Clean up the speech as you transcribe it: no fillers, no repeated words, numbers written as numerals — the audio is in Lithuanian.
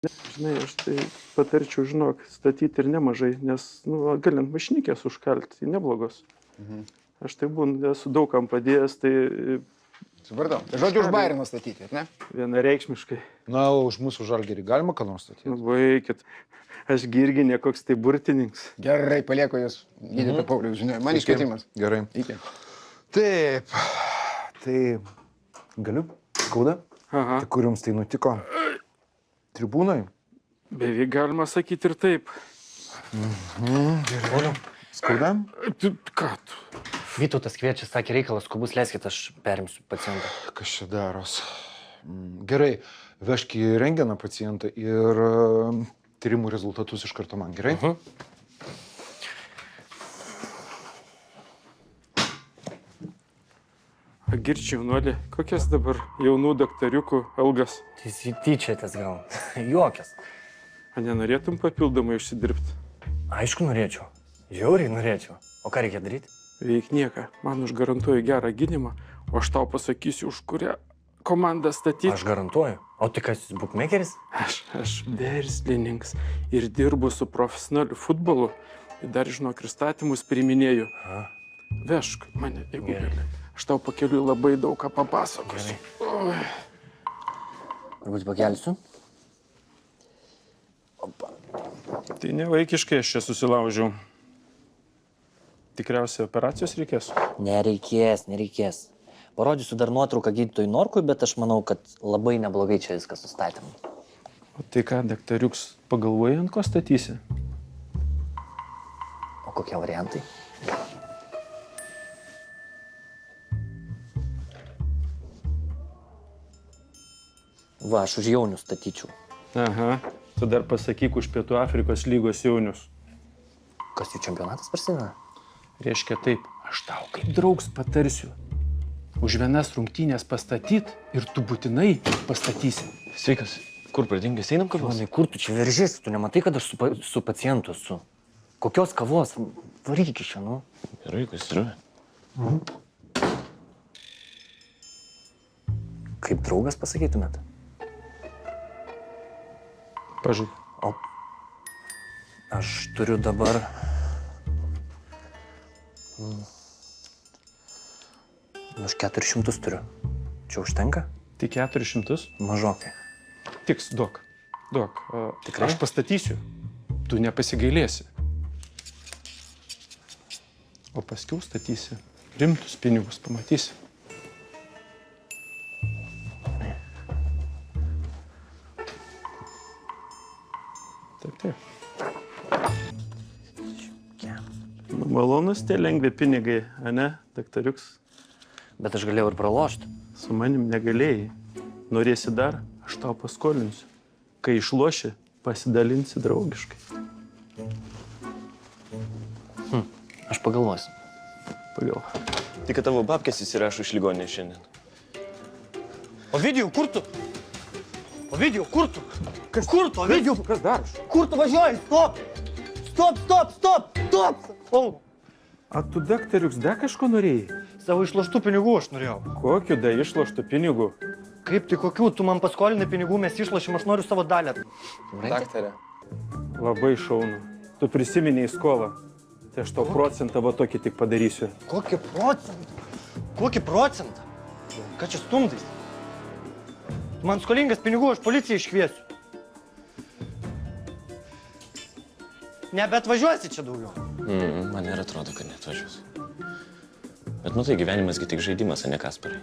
Žinai, aš tai patarčiau, žinok, statyti ir nemažai, nes, galint mašinikės užkalti, tai neblogos. Aš tai esu daug kam padėjęs, tai... Supratau. Tai žodžiu, už Bairiną statyti, ne? Vienareikšmiškai. Na, už mūsų Žalgirį galima ką nors statyti? Vaikit, aš irgi nekoks tai burtininkas. Gerai, palieku jūs, gydytoją Paulius, žinai. Man iškvietimas. Gerai. Iki. Taip. Tai galiu? Skauda? Aha. Tai kur jums tai nutiko? Tribūnai? Beveik galima sakyti ir taip. Gerai. Skauda? Ką tu? Vytautas kviečia, sakė reikalas, skubus, leiskit, aš perimsiu pacientą. Kas čia daros? Gerai, vežk į rengeną pacientą ir tyrimų rezultatus iš karto man, gerai? Agirčiai, jaunuolė, kokias dabar jaunų daktariukų algas? Tai tyčiatės gal, juokias. A nenorėtum papildomai užsidirbti? Aišku, norėčiau. Žiauriai norėčiau. O ką reikia daryti? Veik nieką. Man užgarantuoju gerą gydymą, o aš tau pasakysiu, už kurią komandą statyti. Aš garantuoju. O tai kas, bukmekeris? Aš verslininkas ir dirbu su profesionaliu futbolu. Ir dar, žinok, ir statymus priiminėju. Vežk mane, jeigu gali. Aš tau pakeliu labai daug ką papasakosiu. Galbūt pakelsiu? Tai nevaikiškai aš čia susilaužiau. Tikriausiai operacijos reikės? Nereikės. Parodysiu dar nuotrauką gydytojui Norkui, bet aš manau, kad labai neblogai čia viskas sustatėm. O tai ką, daktariuks, pagalvoji, ant ko statysi? O kokie variantai? Va, aš už jaunius statyčiau. Aha, tu dar pasakyk už Pietų Afrikos lygos jaunius. Kas jų čempionatas prasideda? Reiškia taip, aš tau kaip draugs patarsiu. Už vienas rungtynės pastatyt ir tu būtinai pastatysi. Sveikas, kur pradingęs, einam kavos? Manai, kur tu čia veržiesi? Tu nematai, kad aš su pacientu esu? Kokios kavos? Varyk iš čia, nu. Gerai, kas yra? Kaip draugas pasakytumėt? Pažaid. O aš turiu dabar... Už 400 turiu. Čia užtenka? Tik 400? Mažokai. Tiks, duok. Tikrai? Aš pastatysiu. Tu nepasigailėsi. O paskiau statysi rimtus pinigus, pamatysi. Taip. Malonus tie lengvi pinigai, ane, daktariuks? Bet aš galėjau ir pralošti. Su manim negalėjai. Norėsi dar, aš tau paskolinsiu. Kai išloši, pasidalinsi draugiškai. Aš pagalvosiu. Pagalvo. Tik kad tavo babkės įsirašo iš ligoninės šiandien. Ovidijau, kur tu? Ovidijau, kur tu? Kur tu, Ovidijau? Kas daroš? Kur tu važiuoji? Stop! O, A tu, daktariuks, dar kažko norėjai? savo išloštų pinigų aš norėjau. Kokiu da išloštų pinigų? Kaip tai kokių? Tu man paskolinai pinigų, mes išlošim, aš noriu savo dalę. Daktarė. Labai šaunu. Tu prisiminiai skolą. Tai aš tau procentą va tokį tik padarysiu. Kokį procentą? Kokį procentą? Ką čia stumdais? Tu man skolingas pinigų, aš policiją iškviesiu. Nebeatvažiuosi čia daugiau. Man ir atrodo, kad neatvažiuos. Bet tai gyvenimasgi tik žaidimas, o ne Kasparai.